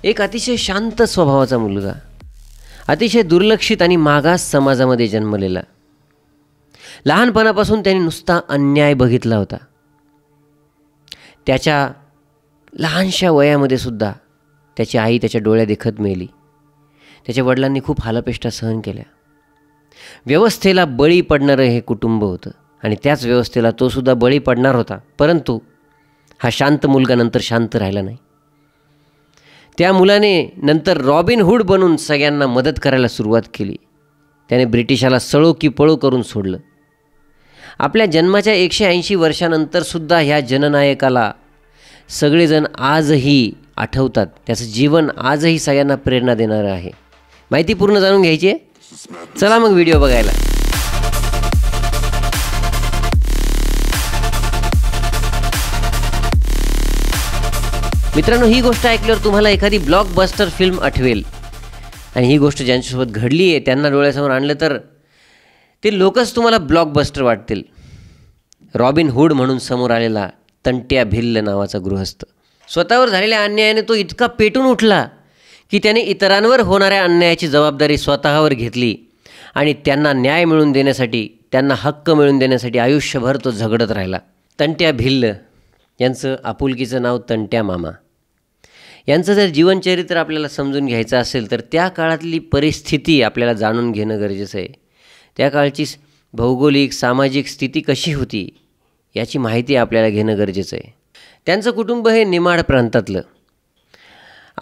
एक अतिशय शांत स्वभावाचा मुलगा, अतिशय दुर्लक्षित आणि मागास समाजामध्ये जन्मलेला. लहानपणापासून त्याने नुसता अन्याय बघितला होता. त्याच्या लहानशा वयामध्ये सुद्धा त्याची आई त्याच्या डोळ्यादेखत मेली. त्याच्या वडिलांनी खूप हालअपेष्टा सहन केल्या. व्यवस्थेला बळी पडणारं हे कुटुंब होतं आणि त्याच व्यवस्थेला तो सुद्धा बळी पडणार होता. परंतु हा शांत मुलगा नंतर शांत राहिला नाही. त्या मुलाने नंतर रॉबिन हुड बनून सगळ्यांना मदत करायला सुरुवात केली. त्याने ब्रिटिशाला सळो की पळो करून सोडलं. आपल्या जन्माच्या 180 वर्षानंतरसुद्धा ह्या जननायकाला सगळेजण आजही आठवतात. त्याचं जीवन आजही सगळ्यांना प्रेरणा देणारं आहे. माहिती पूर्ण जाणून घ्यायची आहे? चला मग व्हिडिओ बघायला. मित्रांनो, ही गोष्ट ऐकल्यावर तुम्हाला एखादी ब्लॉकबस्टर फिल्म आठवेल आणि ही गोष्ट ज्यांच्यासोबत घडली आहे त्यांना डोळ्यासमोर आणलं तर ते लोकच तुम्हाला ब्लॉकबस्टर वाटतील. रॉबिन हुड म्हणून समोर आलेला तंट्या भिल्ल नावाचा गृहस्थ, स्वतःवर झालेल्या अन्यायाने तो इतका पेटून उठला की त्याने इतरांवर होणाऱ्या अन्यायाची जबाबदारी स्वतःवर घेतली आणि त्यांना न्याय मिळवून देण्यासाठी, त्यांना हक्क मिळवून देण्यासाठी आयुष्यभर तो झगडत राहिला. तंट्या भिल्ल यांचं आपुलकीचं नाव तंट्या मामा. यांचं जर जीवनचरित्र आपल्याला समजून घ्यायचं असेल तर त्या काळातली परिस्थिती आपल्याला जाणून घेणं गरजेचं आहे. त्या काळची भौगोलिक सामाजिक स्थिती कशी होती याची माहिती आपल्याला घेणं गरजेचं आहे. त्यांचं कुटुंब हे निमाड प्रांतातलं.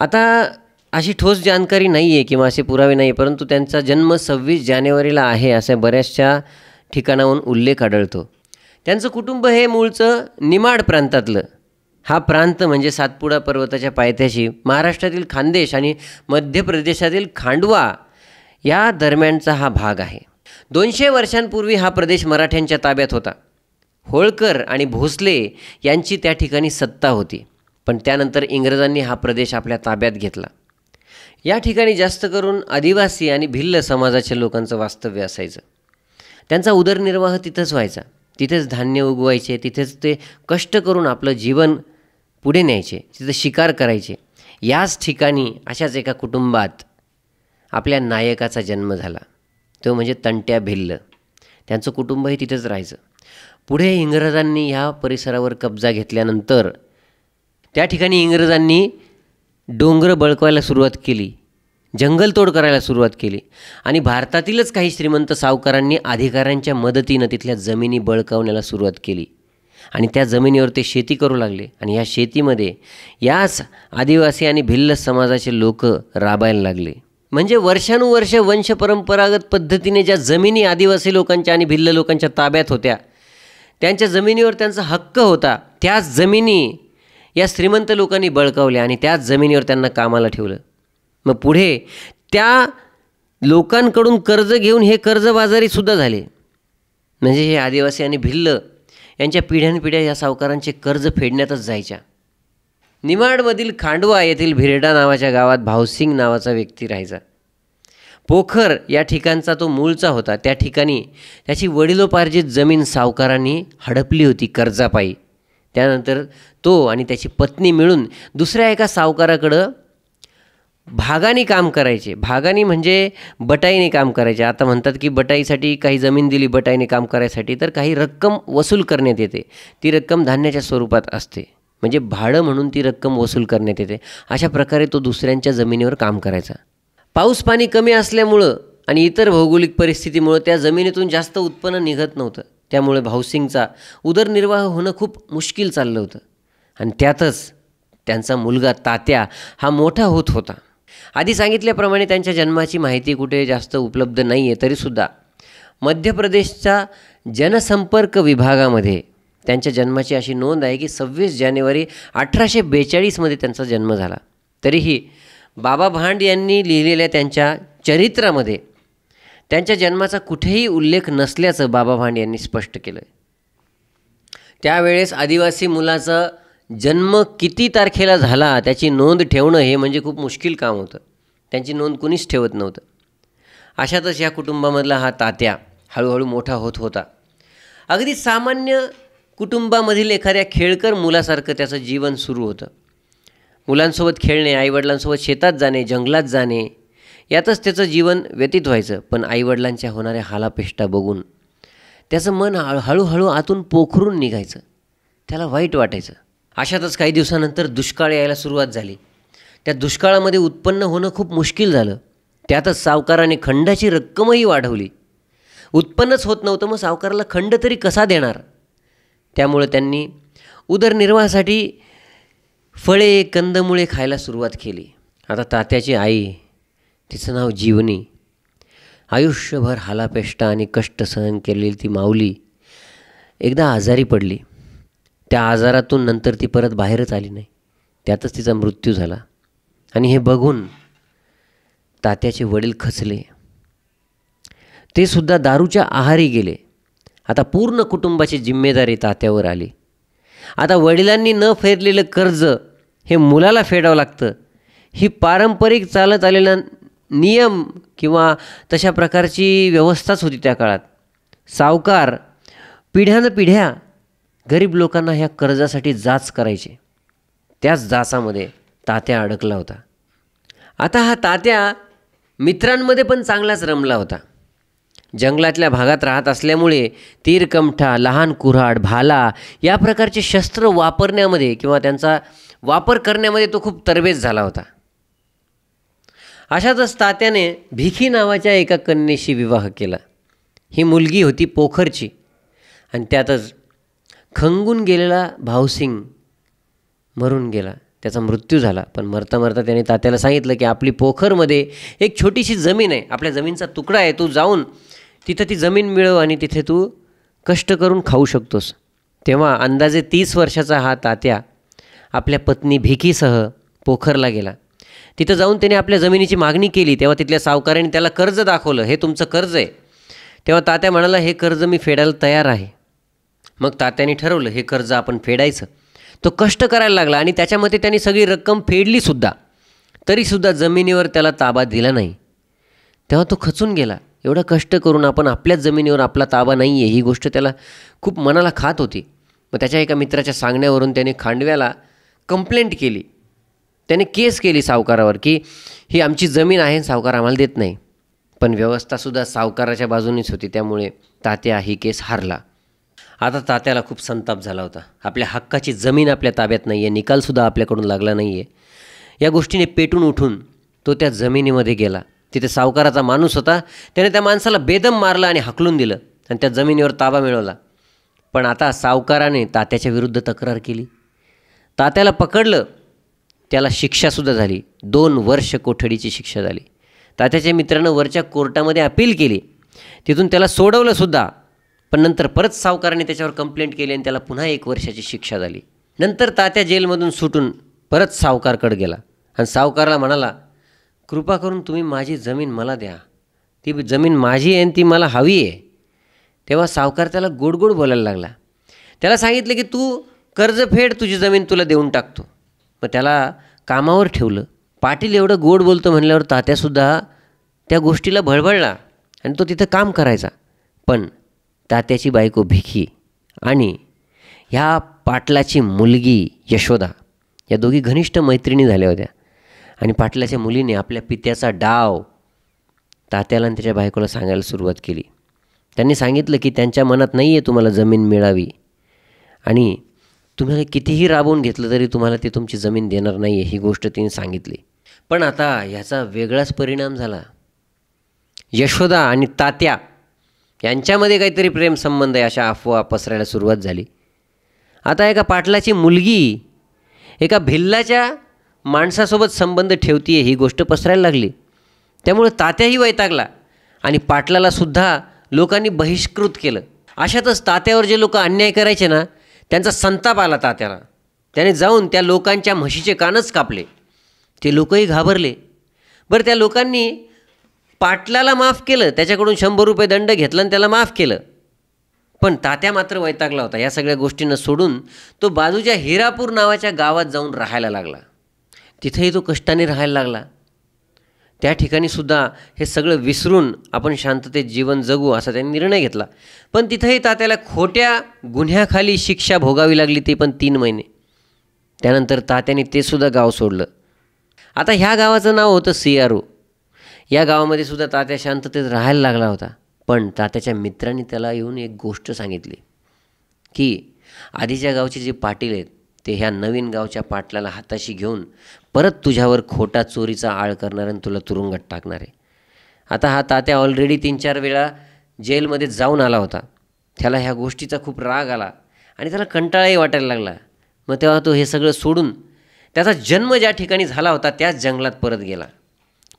आता अशी ठोस जानकारी नाही आहे किंवा असे पुरावे नाही, परंतु त्यांचा जन्म 26 जानेवारीला आहे अशा बऱ्याचशा ठिकाणाहून उल्लेख आढळतो. त्यांचं कुटुंब हे मूळचं निमाड प्रांतातलं. हा प्रांत म्हणजे सातपुडा पर्वताच्या पायथ्याशी महाराष्ट्रातील खानदेश आणि मध्य प्रदेशातील खांडवा या दरम्यानचा हा भाग आहे. 200 वर्षांपूर्वी हा प्रदेश मराठ्यांच्या ताब्यात होता. होळकर आणि भोसले यांची त्या ठिकाणी सत्ता होती, पण त्यानंतर इंग्रजांनी हा प्रदेश आपल्या ताब्यात घेतला. या ठिकाणी जास्त करून आदिवासी आणि भिल्ल समाजाच्या लोकांचं वास्तव्य असायचं. त्यांचा उदरनिर्वाह तिथंच व्हायचा. तिथेच धान्य उगवायचे, तिथेच ते कष्ट करून आपलं जीवन पुढे न्यायचे, तिथं शिकार करायचे. याच ठिकाणी अशाच एका कुटुंबात आपल्या नायकाचा जन्म झाला, तो म्हणजे तंट्या भिल्ल. त्यांचं कुटुंबही तिथेच राहायचं. पुढे इंग्रजांनी ह्या परिसरावर कब्जा घेतल्यानंतर त्या ठिकाणी इंग्रजांनी डोंगर बळकवायला सुरुवात केली, जंगलतोड करायला सुरुवात केली आणि भारतातीलच काही श्रीमंत सावकारांनी अधिकाऱ्यांच्या मदतीनं तिथल्या जमिनी बळकावण्याला सुरुवात केली आणि त्या जमिनीवर ते शेती करू लागले. आणि या शेतीमध्ये याच आदिवासी आणि भिल्ल समाजाचे लोक राबायला लागले. म्हणजे वर्षानुवर्ष वंशपरंपरागत पद्धतीने ज्या जमिनी आदिवासी लोकांच्या आणि भिल्ल लोकांच्या ताब्यात होत्या, त्यांच्या जमिनीवर त्यांचा हक्क होता, त्याच जमिनी या श्रीमंत लोकांनी बळकावल्या आणि त्याच जमिनीवर त्यांना कामाला ठेवलं. मग पुढे त्या लोकांकडून कर्ज घेऊन हे कर्जबाजारीसुद्धा झाले. म्हणजे हे आदिवासी आणि भिल्ल यांच्या पिढ्यानपिढ्या या सावकारांचे कर्ज फेडण्यातच जायच्या. निमाडमधील खांडवा येथील भिरडा नावाच्या गावात भावसिंग नावाचा व्यक्ती राहायचा. पोखर या ठिकाणचा तो मूळचा होता. त्या ठिकाणी त्याची वडिलोपार्जित जमीन सावकारांनी हडपली होती कर्जापायी. त्यानंतर तो आणि त्याची पत्नी मिळून दुसऱ्या एका सावकाराकडं भागानी काम करायचे. भागानी म्हणजे बटाईने काम करायचे. आता म्हणतात की बटाईसाठी काही जमीन दिली बटाईने काम करायसाठी तर काही रक्कम वसूल करण्यात येते. ती रक्कम धान्याच्या स्वरूपात असते, म्हणजे भाडं म्हणून ती रक्कम वसूल करण्यात येते. अशा प्रकारे तो दुसऱ्यांच्या जमिनीवर काम करायचा. पाऊस पाणी कमी असल्यामुळं आणि इतर भौगोलिक परिस्थितीमुळं त्या जमिनीतून जास्त उत्पन्न निघत नव्हतं. त्यामुळे भाऊसिंगचा उदरनिर्वाह होणं खूप मुश्किल चाललं होतं. आणि त्यातच त्यांचा मुलगा तात्या हा मोठा होत होता. आधी सांगितल्याप्रमाणे त्यांच्या जन्माची माहिती कुठे जास्त उपलब्ध नाही आहे, तरीसुद्धा मध्य प्रदेशच्या जनसंपर्क विभागामध्ये त्यांच्या जन्माची अशी नोंद आहे की 26 जानेवारी 1842 त्यांचा जन्म झाला. तरीही बाबा भांड यांनी लिहिलेल्या त्यांच्या चरित्रामध्ये त्यांच्या जन्माचा कुठेही उल्लेख नसल्याचं बाबा भांड यांनी स्पष्ट केलं आहे. त्यावेळेस आदिवासी मुलाचा जन्म किती तारखेला झाला त्याची नोंद ठेवणं हे म्हणजे खूप मुश्किल काम होतं. त्यांची नोंद कुणीच ठेवत नव्हतं. अशातच या कुटुंबामधला हा तात्या हळूहळू मोठा होत होता. अगदी सामान्य कुटुंबामधील एखाद्या खेळकर मुलासारखं त्याचं जीवन सुरू होतं. मुलांसोबत खेळणे, आईवडिलांसोबत शेतात जाणे, जंगलात जाणे, यातच त्याचं जीवन व्यतीत व्हायचं. पण आईवडिलांच्या होणाऱ्या हालापेष्टा बघून त्याचं मन हळूहळू आतून पोखरून निघायचं, त्याला वाईट वाटायचं. अशातच काही दिवसानंतर दुष्काळ यायला सुरुवात झाली. त्या दुष्काळामध्ये उत्पन्न होणं खूप मुश्किल झालं. त्यातच सावकाराने खंडाची रक्कमही वाढवली. उत्पन्नच होत नव्हतं, मग सावकाराला खंड तरी कसा देणार? त्यामुळे त्यांनी उदरनिर्वाहासाठी फळे, कंदमुळे खायला सुरुवात केली. आता तात्याची आई, तिचं नाव जीवनी, आयुष्यभर हालापेष्टा आणि कष्ट सहन केलेली ती माऊली एकदा आजारी पडली. त्या आजारातून नंतर ती परत बाहेरच आली नाही. त्यातच तिचा मृत्यू झाला. आणि हे बघून तात्याचे वडील खचले. ते सुद्धा दारूच्या आहारी गेले. आता पूर्ण कुटुंबाची जिम्मेदारी तात्यावर आली. आता वडिलांनी न फेडलेलं कर्ज हे मुलाला फेडावं लागतं. ही पारंपरिक चालत आलेला नियम किंवा तशा प्रकारची व्यवस्थाच होती त्या काळात. सावकार पिढ्यानपिढ्या गरीब लोकांना ह्या कर्जासाठी जाच करायचे. त्याच जाचामध्ये तात्या अडकला होता. आता हा तात्या मित्रांमध्ये पण चांगलाच रमला होता. जंगलातल्या भागात राहत असल्यामुळे तीरकमठा, लहान कुऱ्हाड, भाला या प्रकारचे शस्त्र वापरण्यामध्ये किंवा त्यांचा वापर करण्यामध्ये तो खूप तरबेज झाला होता. अशातच तात्याने भिकी नावाच्या एका कन्येशी विवाह केला. ही मुलगी होती पोखरची. आणि त्यातच खंगून गेलेला भाऊसिंग मरून गेला, त्याचा मृत्यू झाला. पण मरता मरता त्याने तात्याला सांगितलं की आपली पोखरमध्ये एक छोटीशी जमीन आहे, आपल्या जमीनचा तुकडा आहे, तू जाऊन तिथं ती जमीन मिळव आणि तिथे तू कष्ट करून खाऊ शकतोस. तेव्हा अंदाजे 30 वर्षाचा हा तात्या आपल्या पत्नी भिकीसह पोखरला गेला. तिथं जाऊन त्याने आपल्या जमिनीची मागणी केली. तेव्हा तिथल्या सावकाराने त्याला कर्ज दाखवलं, हे तुमचं कर्ज आहे. तेव्हा तात्या म्हणाला, हे कर्ज मी फेडायला तयार आहे. मग तात्याने ठरवलं हे कर्ज आपण फेडायचं. तो कष्ट करायला लागला आणि त्याच्यामध्ये त्यांनी सगळी रक्कम फेडलीसुद्धा. तरीसुद्धा जमिनीवर त्याला ताबा दिला नाही. तेव्हा तो खचून गेला. एवढं कष्ट करून आपण आपल्याच जमिनीवर आपला ताबा नाही आहे, ही गोष्ट त्याला खूप मनाला खात होती. मग त्याच्या एका मित्राच्या सांगण्यावरून त्याने खांडव्याला कंप्लेंट केली. त्याने केस केली सावकारावर की ही आमची जमीन आहे, सावकार आम्हाला देत नाही. पण व्यवस्थासुद्धा सावकाराच्या बाजूनेच होती. त्यामुळे तात्या ही केस हारला. आता तात्याला खूप संताप झाला होता. आपल्या हक्काची जमीन आपल्या ताब्यात नाही आहे, निकालसुद्धा आपल्याकडून लागला नाही आहे. या गोष्टीने पेटून उठून तो त्या जमिनीमध्ये गेला. तिथे सावकाराचा माणूस होता. त्याने त्या माणसाला बेदम मारलं आणि हाकलून दिलं आणि त्या जमिनीवर ताबा मिळवला. पण आता सावकाराने तात्याच्या विरुद्ध तक्रार केली. तात्याला पकडलं. त्याला शिक्षासुद्धा झाली. 2 वर्ष कोठडीची शिक्षा झाली. तात्याच्या मित्रानं वरच्या कोर्टामध्ये अपील केली. तिथून त्याला सोडवलंसुद्धा. पण नंतर परत सावकाराने त्याच्यावर कंप्लेंट केली आणि त्याला पुन्हा 1 वर्षाची शिक्षा झाली. नंतर तात्या जेलमधून सुटून परत सावकारकडे गेला आणि सावकाराला म्हणाला, कृपा करून तुम्ही माझी जमीन मला द्या, ती जमीन माझी आहे आणि ती मला हवी आहे. तेव्हा सावकार त्याला गोड गोड बोलायला लागला. त्याला सांगितलं की तू कर्ज फेड, तुझी जमीन तुला देऊन टाकतो. मग त्याला कामावर ठेवलं. पाटील एवढं गोड बोलतो म्हणल्यावर तात्यासुद्धा त्या गोष्टीला भळभळला आणि तो तिथं काम करायचा. पण तात्याची बायको भिकी आणि ह्या पाटलाची मुलगी यशोदा या दोघी घनिष्ठ मैत्रिणी झाल्या होत्या. आणि पाटलाच्या मुलीने आपल्या पित्याचा डाव तात्याला आणि त्याच्या बायकोला सांगायला सुरुवात केली. त्यांनी सांगितलं की त्यांच्या मनात नाही आहे तुम्हाला जमीन मिळावी आणि तुम्हाला कितीही राबवून घेतलं तरी तुम्हाला ते तुमची जमीन देणार नाही आहे, ही गोष्ट तिने सांगितली. पण आता ह्याचा वेगळाच परिणाम झाला. यशोदा आणि तात्या यांच्यामध्ये काहीतरी प्रेमसंबंध आहे अशा अफवा पसरायला सुरुवात झाली. आता एका पाटलाची मुलगी एका भिल्लाच्या माणसासोबत संबंध ठेवतीये ही गोष्ट पसरायला लागली. त्यामुळे तात्याही वैतागला आणि पाटलालासुद्धा लोकांनी बहिष्कृत केलं. अशातच तात्यावर जे लोक अन्याय करायचे ना, त्यांचा संताप आला तात्याला. त्याने जाऊन त्या लोकांच्या म्हशीचे कानच कापले. ते लोकही घाबरले. बरं, त्या लोकांनी पाटलाला माफ केलं, त्याच्याकडून 100 रुपये दंड घेतला आणि त्याला माफ केलं. पण तात्या मात्र वैतागला होता. या सगळ्या गोष्टींना सोडून तो बाजूच्या हिरापूर नावाच्या गावात जाऊन राहायला लागला. तिथेही तो कष्टाने राहायला लागला. त्या ठिकाणीसुद्धा हे सगळं विसरून आपण शांततेत जीवन जगू असा त्यांनी निर्णय घेतला. पण तिथेही तात्याला खोट्या गुन्ह्याखाली शिक्षा भोगावी लागली, ती पण 3 महिने. त्यानंतर तात्याने ते सुद्धा गाव सोडलं. आता ह्या गावाचं नाव होतं सियारो. या गावामध्ये सुद्धा तात्या शांततेत राहायला लागला होता. पण तात्याच्या मित्रांनी त्याला येऊन एक गोष्ट सांगितली की आधीच्या गावचे जे पाटील आहेत ते ह्या नवीन गावच्या पाटलाला हाताशी घेऊन परत तुझ्यावर खोटा चोरीचा आळ करणार आणि तुला तुरुंगात टाकणार आहे. आता हा तात्या ऑलरेडी 3-4 वेळा जेलमध्ये जाऊन आला होता. त्याला ह्या गोष्टीचा खूप राग आला आणि त्याला कंटाळाही वाटायला लागला. मग तेव्हा तो हे सगळं सोडून त्याचा जन्म ज्या ठिकाणी झाला होता त्याच जंगलात परत गेला.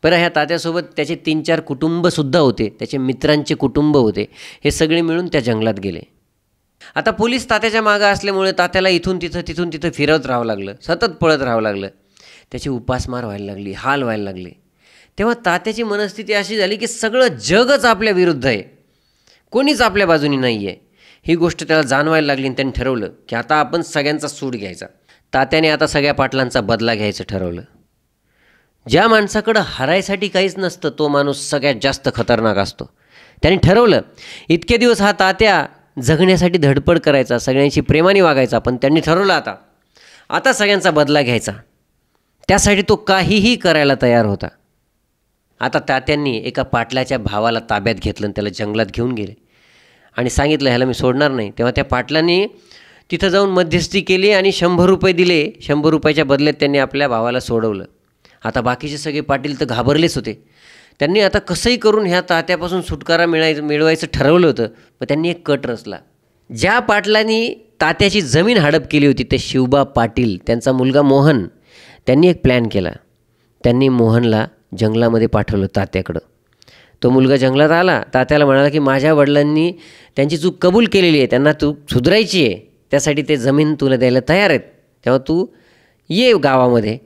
बरं, ह्या तात्यासोबत त्याचे 3-4 कुटुंबसुद्धा होते, त्याचे मित्रांचे कुटुंब होते. हे सगळे मिळून त्या जंगलात गेले. आता पोलीस तात्याच्या मागं असल्यामुळे तात्याला इथून तिथं फिरत राहावं लागलं, सतत पळत राहावं लागलं. त्याची उपासमार व्हायला लागली, हाल व्हायला लागले. तेव्हा तात्याची मनस्थिती अशी झाली की सगळं जगच आपल्या विरुद्ध आहे, कोणीच आपल्या बाजूनी नाही आहे. ही गोष्ट त्याला जाणवायला लागली आणि त्यांनी ठरवलं की आता आपण सगळ्यांचा सूड घ्यायचा. तात्याने आता सगळ्या पाटलांचा बदला घ्यायचं ठरवलं. ज्या माणसाकडं हरायसाठी काहीच नसतं तो माणूस सगळ्यात जास्त खतरनाक असतो. त्यांनी ठरवलं इतके दिवस हा तात्या जगण्यासाठी धडपड करायचा, सगळ्यांशी प्रेमाने वागायचा. पण त्यांनी ठरवलं आता सगळ्यांचा बदला घ्यायचा. त्यासाठी तो काहीही करायला तयार होता. आता तात्यांनी एका पाटलाच्या भावाला ताब्यात घेतलं आणि त्याला जंगलात घेऊन गेले आणि सांगितलं ह्याला मी सोडणार नाही. तेव्हा त्या पाटलांनी तिथं जाऊन मध्यस्थी केली आणि 100 रुपये दिले. 100 रुपयाच्या बदल्यात त्यांनी आपल्या भावाला सोडवलं. आता बाकीचे सगळे पाटील तर घाबरलेच होते. त्यांनी आता कसंही करून ह्या तात्यापासून सुटकारा मिळवायचं ठरवलं होतं. मग त्यांनी एक कट रचला. ज्या पाटलांनी तात्याची जमीन हडप केली होती ते शिवबा पाटील, त्यांचा मुलगा मोहन, त्यांनी एक प्लॅन केला. त्यांनी मोहनला जंगलामध्ये पाठवलं तात्याकडं. तो मुलगा जंगलात आला. तात्याला म्हणाला की माझ्या वडिलांनी त्यांची चूक कबूल केलेली आहे, त्यांना चूक सुधारायची आहे, त्यासाठी ते जमीन तुला द्यायला तयार आहेत, तेव्हा तू ये गावामध्ये.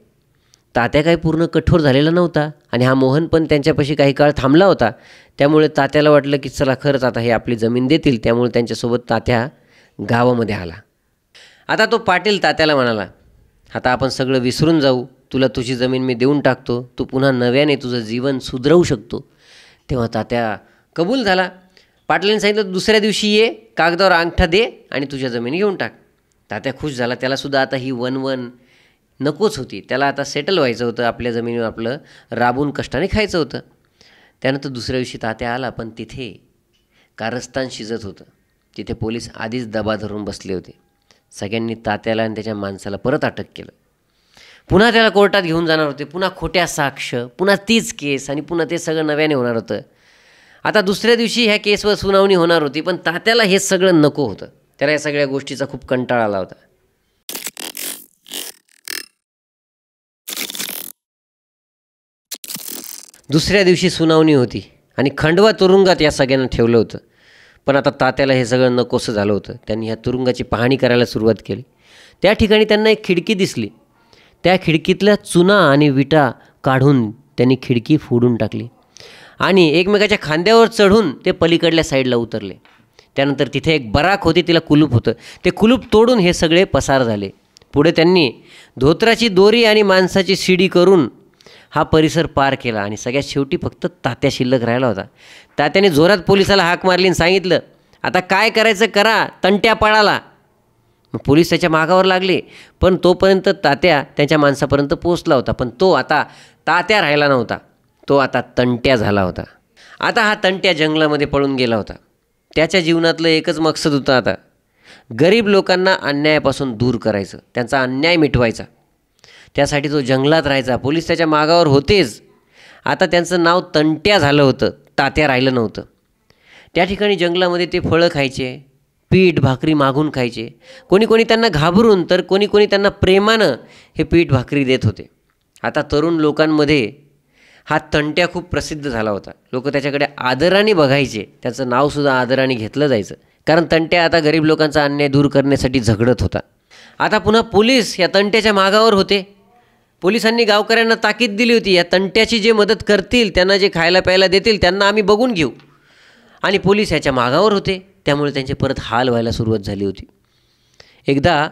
तात्या काही पूर्ण कठोर झालेला नव्हता आणि हा मोहन पण त्यांच्यापाशी काही काळ थांबला होता. त्यामुळे तात्याला वाटलं की चला खरंच आता हे आपली जमीन देतील. त्यामुळे त्यांच्यासोबत तात्या गावामध्ये आला. आता तो पाटील तात्याला म्हणाला आता आपण सगळं विसरून जाऊ, तुला तुझी जमीन मी देऊन टाकतो, तू पुन्हा नव्याने तुझं जीवन सुधरवू शकतो. तेव्हा तात्या कबूल झाला. पाटलांनी सांगितलं दुसऱ्या दिवशी ये, कागदावर अंगठा दे आणि तुझ्या जमिनी घेऊन टाक. तात्या खुश झाला. त्यालासुद्धा आता ही वन नकोच होती. त्याला आता सेटल व्हायचं होतं, आपल्या जमिनीवर आपलं राबून कष्टाने खायचं होतं. त्यानंतर दुसऱ्या दिवशी तात्या आला. पण तिथे कारस्थान शिजत होतं. तिथे पोलीस आधीच दबा धरून बसले होते. सगळ्यांनी तात्याला आणि त्याच्या माणसाला परत अटक केलं. पुन्हा त्याला कोर्टात घेऊन जाणार होते. पुन्हा खोट्या साक्ष, पुन्हा तीच केस आणि पुन्हा ते सगळं नव्याने होणार होतं. आता दुसऱ्या दिवशी ह्या केसवर सुनावणी होणार होती. पण तात्याला हे सगळं नको होतं. त्याला या सगळ्या गोष्टीचा खूप कंटाळा आला होता. दुसऱ्या दिवशी सुनावणी होती आणि खंडवा तुरुंगात या सगळ्यांना ठेवलं होतं. पण आता तात्याला हे सगळं नकोसं झालं होतं. त्यांनी ह्या तुरुंगाची पाहणी करायला सुरुवात केली. त्या ठिकाणी त्यांना एक खिडकी दिसली. त्या खिडकीतल्या चुना आणि विटा काढून त्यांनी खिडकी फोडून टाकली आणि एकमेकाच्या खांद्यावर चढून ते पलीकडल्या साईडला उतरले. त्यानंतर तिथे एक बराक होती, तिला कुलूप होतं. ते कुलूप तोडून हे सगळे पसार झाले. पुढे त्यांनी धोत्राची दोरी आणि माणसाची शिडी करून हा परिसर पार केला आणि सगळ्यात शेवटी फक्त तात्या शिल्लक राहिला होता. तात्याने जोरात पोलिसाला हाक मारली आणि सांगितलं आता काय करायचं करा, तंट्या पळाला. मग पोलीस त्याच्या मागावर लागले. पण तोपर्यंत तात्या त्यांच्या माणसापर्यंत पोहोचला होता. पण तो आता तात्या राहिला नव्हता, तो आता तंट्या झाला होता. आता हा तंट्या जंगलामध्ये पळून गेला होता. त्याच्या जीवनातलं एकच मकसद होतं, आता गरीब लोकांना अन्यायापासून दूर करायचं, त्यांचा अन्याय मिटवायचा. त्यासाठी तो जंगलात राहायचा. पोलीस त्याच्या मागावर होतेच. आता त्यांचं नाव तंट्या झालं होतं, तात्या राहिलं नव्हतं. त्या ठिकाणी जंगलामध्ये ते फळं खायचे, पीठ भाकरी मागून खायचे. कोणी त्यांना घाबरून तर कोणी त्यांना प्रेमानं हे पीठ भाकरी देत होते. आता तरुण लोकांमध्ये हा तंट्या खूप प्रसिद्ध झाला होता. लोक त्याच्याकडे आदराने बघायचे. त्याचं नावसुद्धा आदराने घेतलं जायचं, कारण तंट्या आता गरीब लोकांचा अन्याय दूर करण्यासाठी झगडत होता. आता पुन्हा पोलीस या तंट्याच्या मागावर होते. पोलिसांनी गावकऱ्यांना ताकीद दिली होती या तंट्याची जे मदत करतील, त्यांना जे खायला प्यायला देतील, त्यांना आम्ही बघून घेऊ. आणि पोलीस याच्या मागावर होते. त्यामुळे त्यांचे परत हाल व्हायला सुरुवात झाली होती. एकदा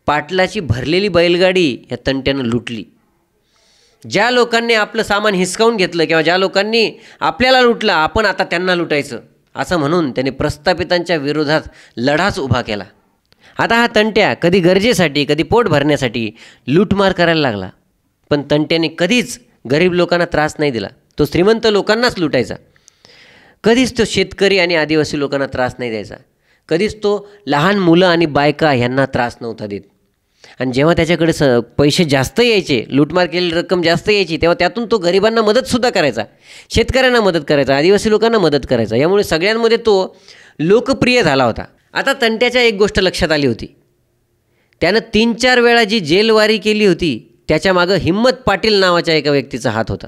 पाटलाची भरलेली बैलगाडी या तंट्यानं लुटली. ज्या लोकांनी आपलं सामान हिसकावून घेतलं किंवा ज्या लोकांनी आपल्याला लुटलं, आपण आता त्यांना लुटायचं असं म्हणून त्याने प्रस्थापितांच्या विरोधात लढाच उभा केला. आता हा तंट्या कधी गरजेसाठी कधी पोट भरण्यासाठी लूटमार करायला लागला, पण तंट्याने कधीच गरीब लोकांना त्रास नाही दिला. तो श्रीमंत लोकांनाच लुटायचा. कधीच तो शेतकरी आणि आदिवासी लोकांना त्रास नाही द्यायचा. कधीच तो लहान मुलं आणि बायका ह्यांना त्रास नव्हता देत. आणि जेव्हा त्याच्याकडे पैसे जास्त यायचे, लूटमार केलेली रक्कम जास्त यायची, तेव्हा त्यातून तो गरिबांना मदतसुद्धा करायचा, शेतकऱ्यांना मदत करायचा, आदिवासी लोकांना मदत करायचा. यामुळे सगळ्यांमध्ये तो लोकप्रिय झाला होता. आता तंट्याच्या एक गोष्ट लक्षात आली होती. त्यानं 3-4 वेळा जी जेलवारी केली होती त्याच्यामागं हिम्मत पाटील नावाच्या एका व्यक्तीचा हात होता.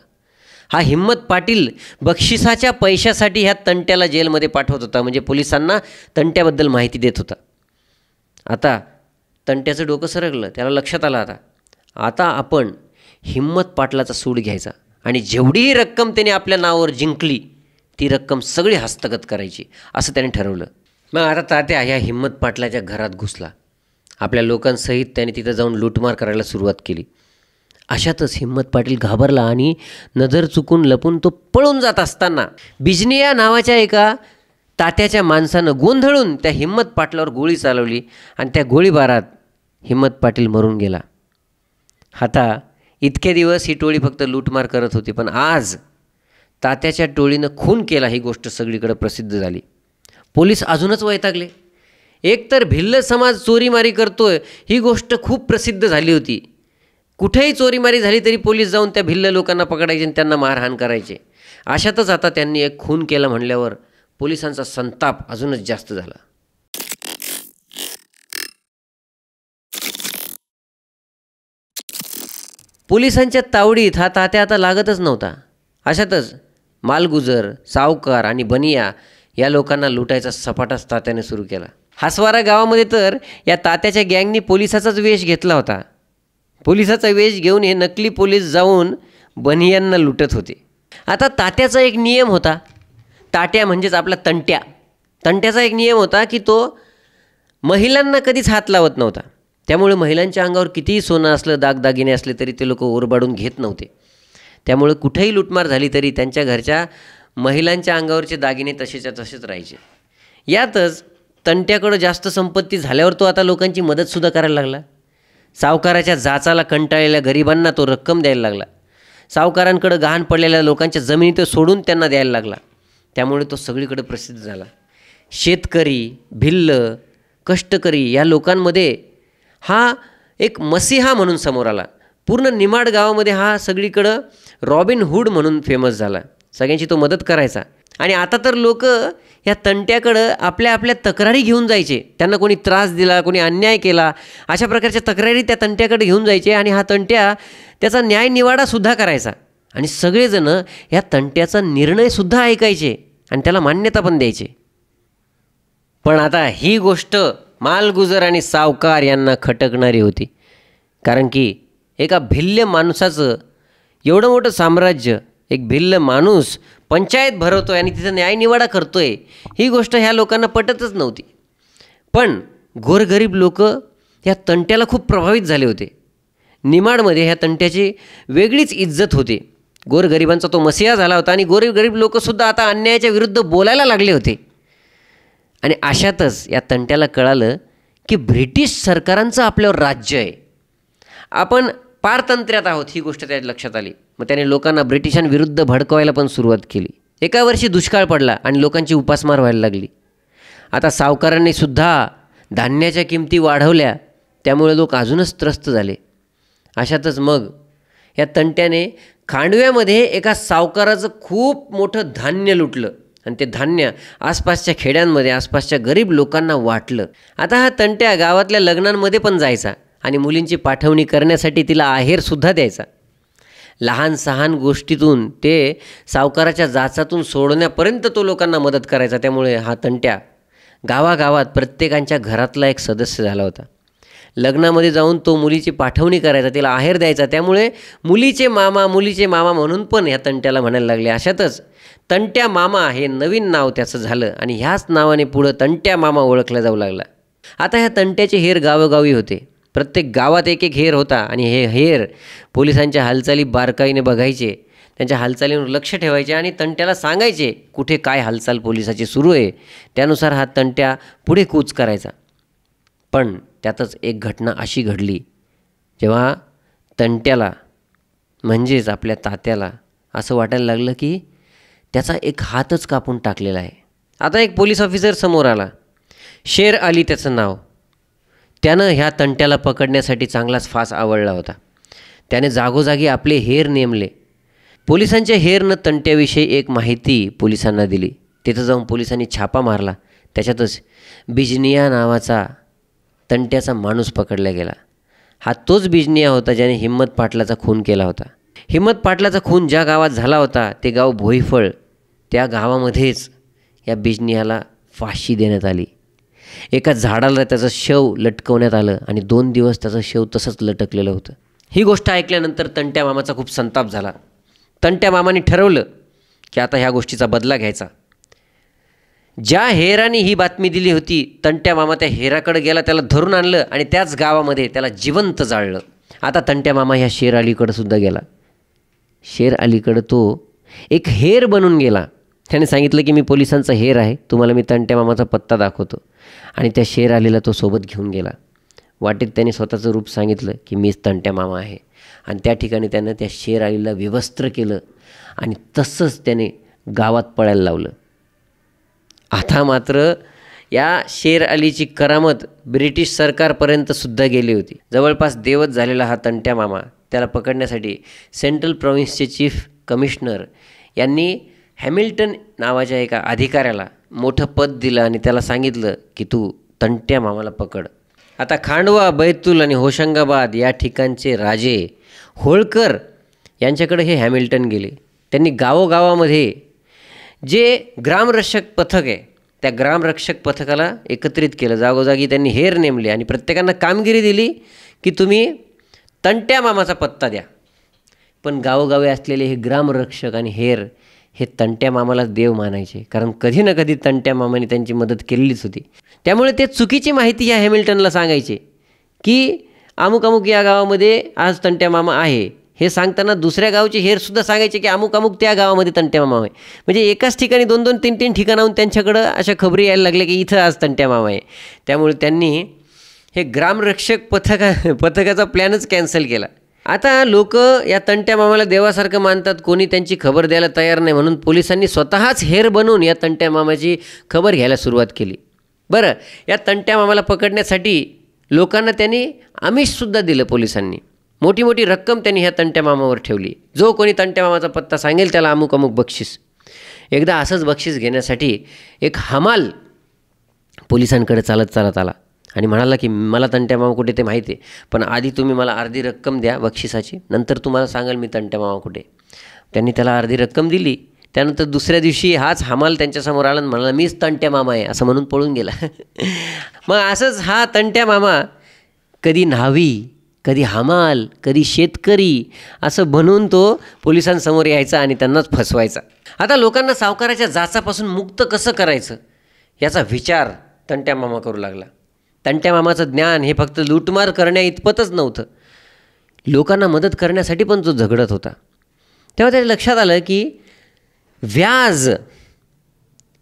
हा हिम्मत पाटील बक्षिसाच्या पैशासाठी ह्या तंट्याला जेलमध्ये पाठवत होता, म्हणजे पोलिसांना तंट्याबद्दल माहिती देत होता. आता तंट्याचं डोकं सरकलं. त्याला लक्षात आलं आता आपण हिम्मत पाटलाचा सूड घ्यायचा आणि जेवढीही रक्कम त्याने आपल्या नावावर जिंकली ती रक्कम सगळी हस्तगत करायची, असं त्याने ठरवलं. मग आता तात्या ह्या हिम्मत पाटलाच्या घरात घुसला. आपल्या लोकांसहित त्याने तिथं जाऊन लूटमार करायला सुरुवात केली. अशातच हिम्मत पाटील घाबरला आणि नजर चुकून लपून तो पळून जात असताना बिजनिया नावाच्या एका तात्याच्या माणसानं गोंधळून त्या हिम्मत पाटलावर गोळी चालवली आणि त्या गोळीबारात हिम्मत पाटील मरून गेला. आता इतके दिवस ही टोळी फक्त लूटमार करत होती, पण आज तात्याच्या टोळीनं खून केला ही गोष्ट सगळीकडे प्रसिद्ध झाली. पोलीस अजूनच वैतागले. एकतर भिल्ल समाज चोरीमारी करतोय ही गोष्ट खूप प्रसिद्ध झाली होती. कुठेही चोरीमारी झाली तरी पोलीस जाऊन त्या भिल्ल लोकांना पकडायचे आणि त्यांना मारहाण करायचे. अशातच आता त्यांनी एक खून केला म्हणल्यावर पोलिसांचा संताप अजूनच जास्त झाला. पोलिसांच्या तावडीत हा तात्या आता लागतच नव्हता. अशातच मालगुजर, सावकार आणि बनिया या लोकांना लुटायचा सपाटाच तात्याने सुरू केला. हासवारा गावामध्ये तर या तात्याच्या गँगनी पोलिसाचाच वेश घेतला होता. पोलिसाचा वेश घेऊन हे नकली पोलीस जाऊन बनियांना लुटत होते. आता तात्याचा एक नियम होता. ताट्या म्हणजेच आपला तंट्या. तंट्याचा एक नियम होता की तो महिलांना कधीच हात लावत नव्हता. त्यामुळे महिलांच्या अंगावर कितीही सोनं असलं, दागदागिने असले तरी ते लोक ओरबाडून घेत नव्हते. त्यामुळे कुठेही लूटमार झाली तरी त्यांच्या घरच्या महिलांच्या अंगावरचे दागिने तसेच्या तसेच राहायचे. यातच तंट्याकडं जास्त संपत्ती झाल्यावर तो आता लोकांची मदतसुद्धा करायला लागला. सावकाराच्या जाचाला कंटाळलेल्या गरिबांना तो रक्कम द्यायला लागला. सावकारांकडं गहाण पडलेल्या लोकांच्या जमिनी तो सोडून त्यांना द्यायला लागला. त्यामुळे तो सगळीकडे प्रसिद्ध झाला. शेतकरी, भिल्ल, कष्टकरी या लोकांमध्ये हा एक मसीहा म्हणून समोर आला. पूर्ण निमाड गावामध्ये हा सगळीकडं रॉबिन हुड म्हणून फेमस झाला. सगळ्यांची तो मदत करायचा. आणि आता तर लोक या तंट्याकडं आपल्या आपल्या तक्रारी घेऊन जायचे. त्यांना कोणी त्रास दिला, कोणी अन्याय केला, अशा प्रकारच्या तक्रारी त्या तंट्याकडे घेऊन जायचे आणि हा तंट्या त्याचा न्यायनिवाडासुद्धा करायचा. आणि सगळेजणं या तंट्याचा निर्णयसुद्धा ऐकायचे आणि त्याला मान्यता पण द्यायचे. पण आता ही गोष्ट मालगुजर आणि सावकार यांना खटकणारी होती. कारण की एका भिल्ल माणसाचं एवढं मोठं साम्राज्य, एक भिल्ल माणूस पंचायत भरवतोय आणि तिथं न्यायनिवाडा करतोय, ही गोष्ट ह्या लोकांना पटतच नव्हती. पण गोरगरीब लोक ह्या तंट्याला खूप प्रभावित झाले होते. निमाडमध्ये ह्या तंट्याची वेगळीच इज्जत होती. गोरगरिबांचा तो मसीहा झाला होता आणि गोरगरीब लोकसुद्धा आता अन्यायाच्या विरुद्ध बोलायला लागले होते. आणि अशातच या तंट्याला कळालं की ब्रिटिश सरकारांचं आपल्यावर राज्य आहे, आपण पारतंत्र्यात आहोत, ही गोष्ट त्याच्या लक्षात आली. मग त्याने लोकांना ब्रिटिशांविरुद्ध भडकवायला पण सुरुवात केली. एका वर्षी दुष्काळ पडला आणि लोकांची उपासमार व्हायला लागली. आता सावकारांनी सुद्धा धान्याच्या किमती वाढवल्या, त्यामुळे लोक अजूनच त्रस्त झाले. अशातच मग या तंट्याने खांडव्यामध्ये एका सावकाराचं खूप मोठं धान्य लुटलं आणि ते धान्य आसपासच्या खेड्यांमध्ये आसपासच्या गरीब लोकांना वाटलं. आता हा तंट्या गावातल्या लग्नांमध्ये पण जायचा आणि मुलींची पाठवणी करण्यासाठी तिला आहेरसुद्धा द्यायचा. लहान सहान गोष्टीतून ते सावकाराच्या जाचातून सोडण्यापर्यंत तो लोकांना मदत करायचा. त्यामुळे हा तंट्या गावागावात प्रत्येकांच्या घरातला एक सदस्य झाला होता. लग्नामध्ये जाऊन तो मुलीची पाठवणी करायचा, तिला आहेर द्यायचा. त्यामुळे मुलीचे मामा म्हणून पण ह्या तंट्याला म्हणायला लागले. अशातच तंट्या मामा हे नवीन नाव त्याचं झालं आणि ह्याच नावाने पुढं तंट्या मामा ओळखला जाऊ लागला. आता ह्या तंट्याचे हेर गावोगावी होते. प्रत्येक गावात एक एक हेर होता आणि हे हेर पोलिसांच्या हालचाली बारकाईने बघायचे, त्यांच्या हालचालीवर लक्ष ठेवायचे आणि तंट्याला सांगायचे कुठे काय हालचाल पोलिसाची सुरू आहे. त्यानुसार हा तंट्या पुढे कूच करायचा. पण त्यातच एक घटना अशी घडली, जेव्हा तंट्याला म्हणजेच आपल्या तात्याला असं वाटायला लागलं की त्याचा एक हातच कापून टाकलेला आहे. आता एक पोलीस ऑफिसर समोर आला, शेर अली त्याचं नाव. त्यानं ह्या तंट्याला पकडण्यासाठी चांगलाच फास आवळला होता. त्याने जागोजागी आपले हेर नेमले. पोलिसांच्या हेरनं तंट्याविषयी एक माहिती पोलिसांना दिली. तिथं जाऊन पोलिसांनी छापा मारला. त्याच्यातच बिजनिया नावाचा तंट्याचा माणूस पकडला गेला. हा तोच बिजनिया होता ज्याने हिम्मत पाटलाचा खून केला होता. हिम्मत पाटलाचा खून ज्या गावात झाला होता ते गाव भोईफळ, त्या गावामध्येच या बिजनियाला फाशी देण्यात आली. एका झाडाला त्याचं शव लटकवण्यात आलं आणि 2 दिवस त्याचं शव तसंच लटकलेलं होतं. ही गोष्ट ऐकल्यानंतर तंट्या मामाचा खूप संताप झाला. तंट्या मामाने ठरवलं की आता ह्या गोष्टीचा बदला घ्यायचा. ज्या हेराने ही बातमी दिली होती, तंट्या मामा त्या हेराकडे गेला, त्याला धरून आणलं आणि त्याच गावामध्ये त्याला जिवंत जाळलं. आता तंट्या मामा ह्या शेर अलीकडं सुद्धा गेला. शेर अलीकडं तो एक हेर बनून गेला. त्याने सांगितलं की मी पोलिसांचा हेर आहे, तुम्हाला मी तंट्या मामाचा पत्ता दाखवतो. आणि त्या शेर अलीला तो सोबत घेऊन गेला. वाटेत त्याने स्वतःचं रूप सांगितलं की मीच तंट्या मामा आहे. आणि त्या ठिकाणी त्यानं त्या शेर अलीला विवस्त्र केलं आणि तसंच त्याने गावात पळायला लावलं. आता मात्र या शेर अलीची करामत ब्रिटिश सरकारपर्यंतसुद्धा गेली होती. जवळपास देवच झालेला हा तंट्या मामा, त्याला पकडण्यासाठी सेंट्रल प्रोव्हिन्सचे चीफ कमिशनर यांनी हॅमिल्टन नावाच्या एका अधिकाऱ्याला मोठं पद दिलं आणि त्याला सांगितलं की तू तंट्या मामाला पकड. आता खांडवा, बैतूल आणि होशंगाबाद या ठिकाणचे राजे होळकर यांच्याकडे हे हॅमिल्टन गेले. त्यांनी गावोगावामध्ये जे ग्रामरक्षक पथक आहे त्या ग्रामरक्षक पथकाला एकत्रित केलं. जागोजागी त्यांनी हेर नेमले आणि प्रत्येकांना कामगिरी दिली की तुम्ही तंट्या मामाचा पत्ता द्या. पण गावोगावी असलेले हे ग्रामरक्षक आणि हेर हे तंट्या मामाला देव मानायचे, कारण कधी ना कधी तंट्या मामाने त्यांची मदत केलेलीच होती. त्यामुळे ते चुकीची माहिती ह्या हॅमिल्टनला सांगायचे की अमुक अमुक या गावामध्ये आज तंट्या मामा आहे. हे सांगताना दुसऱ्या गावचे हेरसुद्धा सांगायचे की अमुक अमुक त्या गावामध्ये तंट्या मामा आहे. म्हणजे एकाच ठिकाणी 2-2, 3-3 ठिकाणाहून त्यांच्याकडं अशा खबरी यायला लागल्या की इथं आज तंट्या मामा आहे. त्यामुळे त्यांनी हे ग्रामरक्षक पथकाचा प्लॅनच कॅन्सल केला. आता लोक या तंट्या मामाला देवासारखं मानतात, कोणी त्यांची खबर द्यायला तयार नाही, म्हणून पोलिसांनी स्वतःच हेर बनवून या तंट्या मामाची खबर घ्यायला सुरुवात केली. बरं, या तंट्या मामाला पकडण्यासाठी लोकांना त्यांनी आमिषसुद्धा दिलं. पोलिसांनी मोठी मोठी रक्कम त्यांनी ह्या तंट्या मामावर ठेवली. जो कोणी तंट्या मामाचा पत्ता सांगेल त्याला अमुक अमुक बक्षीस. एकदा असंच बक्षीस घेण्यासाठी एक हमाल पोलिसांकडे चालत आला आणि म्हणाला की मला तंट्या मामा कुठे ते माहिती आहे, पण आधी तुम्ही मला अर्धी रक्कम द्या बक्षिसाची, नंतर तुम्हाला सांगाल मी तंट्या मामा कुठे. त्यांनी त्याला अर्धी रक्कम दिली. त्यानंतर दुसऱ्या दिवशी हाच हमाल त्यांच्यासमोर आला आणि म्हणाला मीच तंट्या मामा आहे असं म्हणून पळून गेला. मग असंच हा तंट्या मामा कधी न्हावी, कधी हमाल, कधी शेतकरी असं बनवून तो पोलिसांसमोर यायचा आणि त्यांनाच फसवायचा. आता लोकांना सावकाराच्या जाचापासून मुक्त कसं करायचं याचा विचार तंट्या मामा करू लागला. तंट्या मामाचं ज्ञान हे फक्त लूटमार करण्या इतपतच नव्हतं, लोकांना मदत करण्यासाठी पण तो झगडत होता. तेव्हा त्याच्या लक्षात आलं की व्याज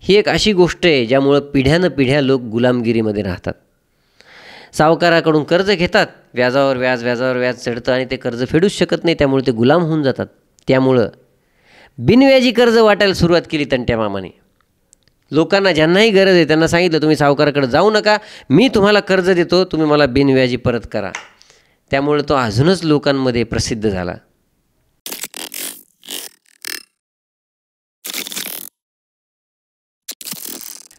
ही एक अशी गोष्ट आहे ज्यामुळं पिढ्यानपिढ्या लोक गुलामगिरीमध्ये राहतात. सावकाराकडून कर्ज घेतात, व्याजावर व्याज चढतं आणि ते कर्ज फेडूच शकत नाही, त्यामुळे ते गुलाम होऊन जातात. त्यामुळं बिनव्याजी कर्ज वाटायला सुरुवात केली तंट्या मामाने. लोकांना ज्यांनाही गरज आहे त्यांना सांगितलं तुम्ही सावकाराकडे जाऊ नका, मी तुम्हाला कर्ज देतो, तुम्ही मला बिनव्याजी परत करा. त्यामुळे तो अजूनच लोकांमध्ये प्रसिद्ध झाला.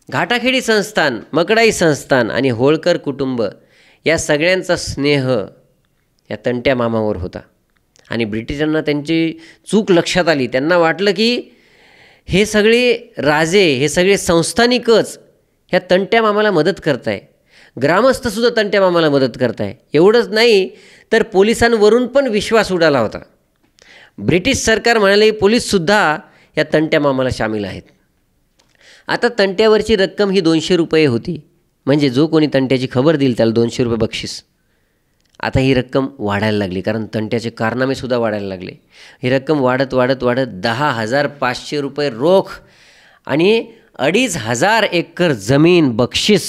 घाटाखेडी संस्थान, मकडाई संस्थान आणि होळकर कुटुंब या सगळ्यांचा स्नेह या तंट्या मामावर होता. आणि ब्रिटिशांना त्यांची चूक लक्षात आली. त्यांना वाटलं की हे सगळे राजे, हे सगळे संस्थानिकच ह्या तंट्या मामाला मदत करताय, ग्रामस्थसुद्धा तंट्या मामाला मदत करताय. एवढंच नाही तर पोलिसांवरून पण विश्वास उडाला होता. ब्रिटिश सरकार म्हणाले पोलीससुद्धा या तंट्या मामाला सामील आहेत. आता तंट्यावरची रक्कम ही 200 रुपये होती, म्हणजे जो कोणी तंट्याची खबर देईल त्याला 200 रुपये बक्षीस. आता ही रक्कम वाढायला लागली, कारण तंट्याचे कारनामेसुद्धा वाढायला लागले. ही रक्कम वाढत 10,500 रुपये रोख आणि 2,500 एकर जमीन बक्षीस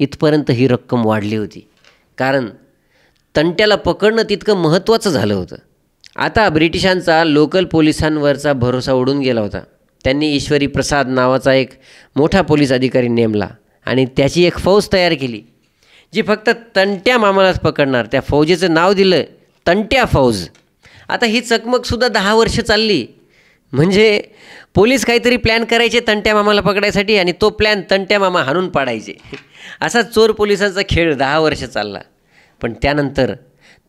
इथपर्यंत ही रक्कम वाढली होती, कारण तंट्याला पकडणं तितकं महत्त्वाचं झालं होतं. आता ब्रिटिशांचा लोकल पोलिसांवरचा भरोसा उडून गेला होता. त्यांनी ईश्वरी प्रसाद नावाचा एक मोठा पोलीस अधिकारी नेमला आणि त्याची एक फौज तयार केली, जी फक्त तंट्या मामालाच पकडणार. त्या फौजेचं नाव दिलं तंट्या फौज. आता ही चकमकसुद्धा 10 वर्ष चालली. म्हणजे पोलीस काहीतरी प्लॅन करायचे तंट्या मामाला पकडायसाठी आणि तो प्लॅन तंट्या मामा हाणून पाडायचे. असा चोर पोलिसांचा खेळ 10 वर्ष चालला. पण त्यानंतर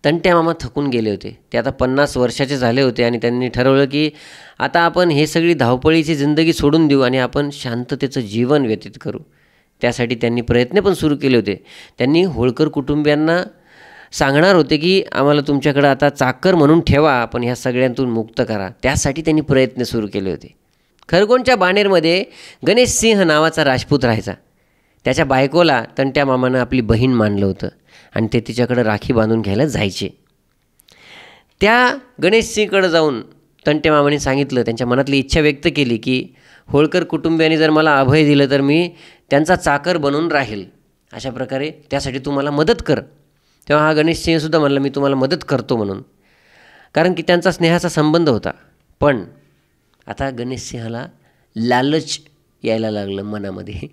तंट्या मामा थकून गेले होते. ते आता 50 वर्षाचे झाले होते आणि त्यांनी ठरवलं की आता आपण हे सगळी धावपळीची जिंदगी सोडून देऊ आणि आपण शांततेचं जीवन व्यतीत करू. त्यासाठी त्यांनी प्रयत्न पण सुरू केले होते. त्यांनी होळकर कुटुंबियांना सांगणार होते की आम्हाला तुमच्याकडं आता चाकर म्हणून ठेवा, पण ह्या सगळ्यांतून मुक्त करा. त्यासाठी त्यांनी प्रयत्न सुरू केले होते. खरगोणच्या बाणेरमध्ये गणेश सिंह नावाचा राजपूत राहायचा. त्याच्या बायकोला तंट्या मामानं आपली बहीण मानलं होतं आणि ते तिच्याकडं राखी बांधून घ्यायला जायचे. त्या गणेश सिंहकडं जाऊन तंट्या मामाने सांगितलं, त्यांच्या मनातली इच्छा व्यक्त केली की होळकर कुटुंबियांनी जर मला अभय दिलं तर मी त्यांचा चाकर बनून राहील. अशा प्रकारे त्यासाठी तू मला मदत कर. तेव्हा हा गणेश सिंहसुद्धा म्हणला मी तुम्हाला मदत करतो म्हणून, कारण की त्यांचा स्नेहाचा संबंध होता. पण आता गणेश सिंहाला लालच यायला लागलं मनामध्ये.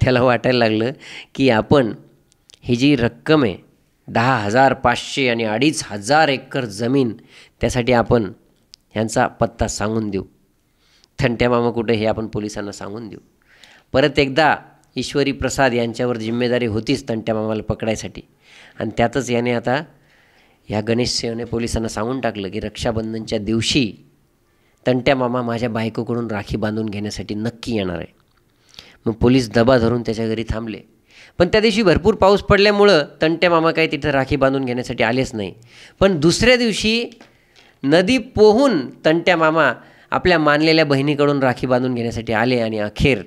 त्याला वाटायला लागलं की आपण ही जी रक्कम आहे 10,500 आणि 2,500 एकर जमीन, त्यासाठी आपण ह्यांचा पत्ता सांगून देऊ. तंट्या मामा कुठे हे आपण पोलिसांना सांगून देऊ. परत एकदा ईश्वरी प्रसाद यांच्यावर जिम्मेदारी होतीच तंट्या मामाला पकडायसाठी. आणि त्यातच याने आता ह्या गणेश सिंहने पोलिसांना सांगून टाकलं की रक्षाबंधनच्या दिवशी तंट्या मामा माझ्या बायकोकडून राखी बांधून घेण्यासाठी नक्की येणार आहे. मग पोलीस दबा धरून त्याच्या घरी थांबले. पण त्या दिवशी भरपूर पाऊस पडल्यामुळं तंट्या मामा काही तिथं राखी बांधून घेण्यासाठी आलेच नाही. पण दुसऱ्या दिवशी नदी पोहून तंट्या मामा आपल्या मानलेल्या बहिणीकडून राखी बांधून घेण्यासाठी आले आणि अखेर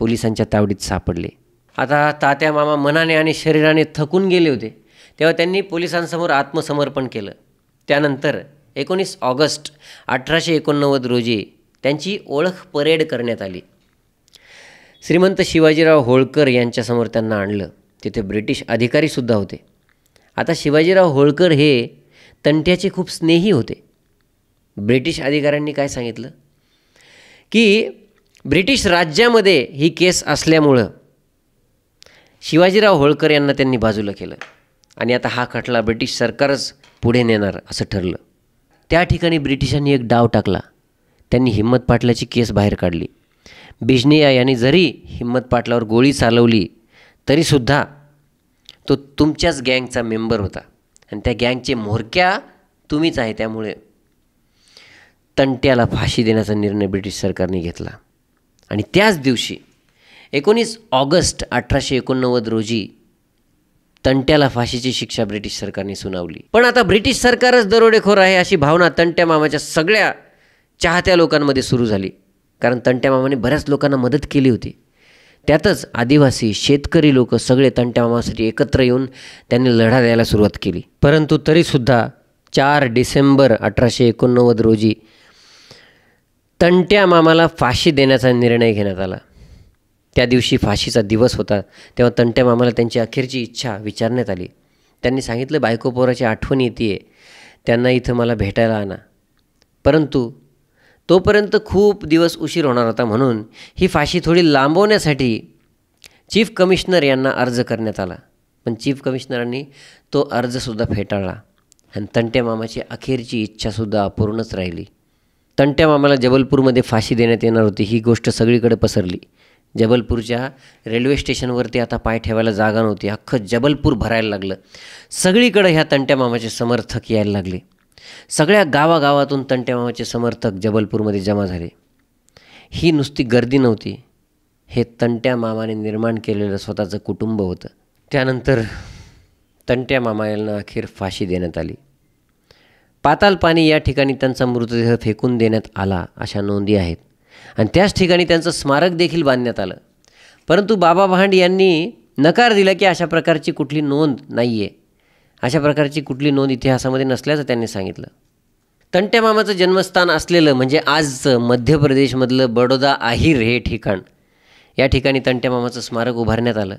पोलिसांच्या तावडीत सापडले. आता तात्या मामा मनाने आणि शरीराने थकून गेले होते. तेव्हा त्यांनी पोलिसांसमोर आत्मसमर्पण केलं. त्यानंतर 19 ऑगस्ट 1889 रोजी त्यांची ओळख परेड करण्यात आली. श्रीमंत शिवाजीराव होळकर यांच्यासमोर त्यांना आणलं. तिथे ब्रिटिश अधिकारीसुद्धा होते. आता शिवाजीराव होळकर हे तंट्याचे खूप स्नेही होते. ब्रिटिश अधिकाऱ्यांनी काय सांगितलं की ब्रिटिश राज्यामध्ये ही केस असल्यामुळं शिवाजीराव होळकर यांना त्यांनी बाजूला केलं आणि आता हा खटला ब्रिटिश सरकारच पुढे नेणार असं ठरलं. त्या ठिकाणी ब्रिटिशांनी एक डाव टाकला. त्यांनी हिम्मत पाटलाची केस बाहेर काढली. बिजनिया यांनी जरी हिम्मत पाटलावर गोळी चालवली तरीसुद्धा तो तुमच्याच गँगचा मेंबर होता आणि त्या गँगचे म्होरक्या तुम्हीच आहे. त्यामुळे तंट्याला फाशी देण्याचा निर्णय ब्रिटिश सरकारने घेतला. आणि त्याच दिवशी 19 ऑगस्ट 1889 रोजी तंट्याला फाशीची शिक्षा ब्रिटिश सरकारने सुनावली. पण आता ब्रिटिश सरकारच दरोडेखोर आहे अशी भावना तंट्या मामाच्या सगळ्या चाहत्या लोकांमध्ये सुरू झाली. कारण तंट्या मामाने बऱ्याच लोकांना मदत केली होती. त्यातच आदिवासी शेतकरी लोक सगळे तंट्या मामासाठी एकत्र येऊन त्यांनी लढा द्यायला सुरुवात केली. परंतु तरीसुद्धा 4 डिसेंबर 1889 रोजी तंट्या मामाला फाशी देण्याचा निर्णय घेण्यात आला. त्या दिवशी फाशीचा दिवस होता. तेव्हा तंट्या मामाला त्यांची अखेरची इच्छा विचारण्यात आली. त्यांनी सांगितलं बायको पोराची आठवण येते, त्यांना इथं मला भेटायला आणा. परंतु तोपर्यंत खूप दिवस उशीर होणार होता, म्हणून ही फाशी थोडी लांबवण्यासाठी चीफ कमिशनर यांना अर्ज करण्यात आला. पण चीफ कमिशनरांनी तो अर्जसुद्धा फेटाळला आणि तंट्या मामाची अखेरची इच्छासुद्धा अपूर्णच राहिली. तंट्या मामाला जबलपूरमध्ये फाशी देण्यात येणार होती. ही गोष्ट सगळीकडे पसरली. जबलपूरच्या रेल्वे स्टेशनवरती आता पाय ठेवायला जागा नव्हती. अख्खं जबलपूर भरायला लागलं. सगळीकडे ह्या तंट्या मामाचे समर्थक यायला लागले. सगळ्या गावागावातून तंट्या मामाचे समर्थक जबलपूरमध्ये जमा झाले. ही नुसती गर्दी नव्हती, हे तंट्या मामाने निर्माण केलेलं स्वतःचं कुटुंब होतं. त्यानंतर तंट्या मामा यांना अखेर फाशी देण्यात आली. पातालपानी या ठिकाणी त्यांचा मृतदेह फेकून देण्यात आला अशा नोंदी आहेत आणि त्याच ठिकाणी त्यांचं स्मारक देखील बांधण्यात आलं. परंतु बाबा भांड यांनी नकार दिला की अशा प्रकारची कुठली नोंद नाही आहे, अशा प्रकारची कुठली नोंद इतिहासामध्ये नसल्याचं त्यांनी सांगितलं. तंट्या मामाचं जन्मस्थान असलेलं म्हणजे आजचं मध्य प्रदेशमधलं बडोदा आहिर हे ठिकाण, या ठिकाणी तंट्या मामाचं स्मारक उभारण्यात आलं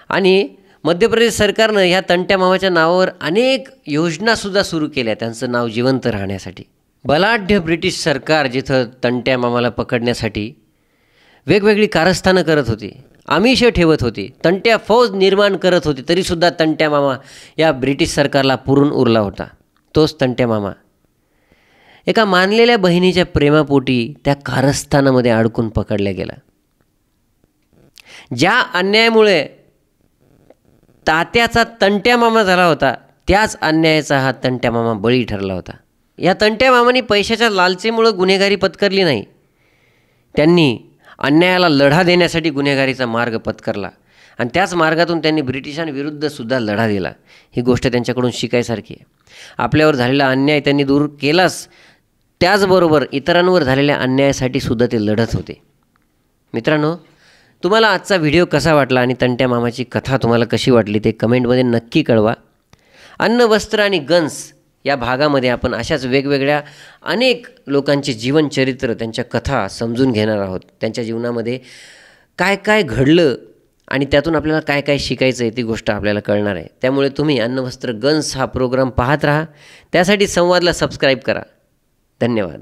आणि मध्य प्रदेश सरकारनं ह्या तंट्या मामाच्या नावावर अनेक योजनासुद्धा सुरू केल्या त्यांचं नाव जिवंत राहण्यासाठी. बलाढ्य ब्रिटिश सरकार जिथं तंट्या मामाला पकडण्यासाठी वेगवेगळी कारस्थानं करत होती, आमिष ठेवत होती, तंट्या फौज निर्माण करत होती, तरीसुद्धा तंट्या मामा या ब्रिटिश सरकारला पुरून उरला होता. तोच तंट्या मामा एका मानलेल्या बहिणीच्या प्रेमापोटी त्या कारस्थानामध्ये अडकून पकडला गेला. ज्या अन्यायामुळे तात्याचा तंट्या मामा झाला होता त्याच अन्यायाचा हा तंट्या मामा बळी ठरला होता. या तंट्या मामाने पैशाच्या लालसेमुळं गुन्हेगारी पत्करली नाही, त्यांनी अन्यायाला लढा देण्यासाठी गुन्हेगारीचा मार्ग पत्करला आणि त्याच मार्गातून त्यांनी ब्रिटिशांविरुद्ध सुद्धा लढा दिला. ही गोष्ट त्यांच्याकडून शिकायसारखी आहे. आपल्यावर झालेला अन्याय त्यांनी दूर केलाच, त्याचबरोबर इतरांवर झालेल्या अन्यायासाठी सुद्धा ते लढत होते. मित्रांनो, तुम्हाला आजचा व्हिडिओ कसा वाटला आणि तंट्या मामाची कथा तुम्हाला कशी वाटली ते कमेंटमध्ये नक्की कळवा. अन्न, वस्त्र आणि गन्स या भागामध्ये आपण अशाच वेगवेगळ्या अनेक लोकांचे जीवनचरित्र, त्यांच्या कथा समजून घेणार आहोत. त्यांच्या जीवनामध्ये काय काय घडलं आणि त्यातून आपल्याला काय काय शिकायचं आहे ती गोष्ट आपल्याला कळणार आहे. त्यामुळे तुम्ही अन्न, वस्त्र, गन्स हा प्रोग्राम पाहत राहा. त्यासाठी संवादला सबस्क्राईब करा. धन्यवाद.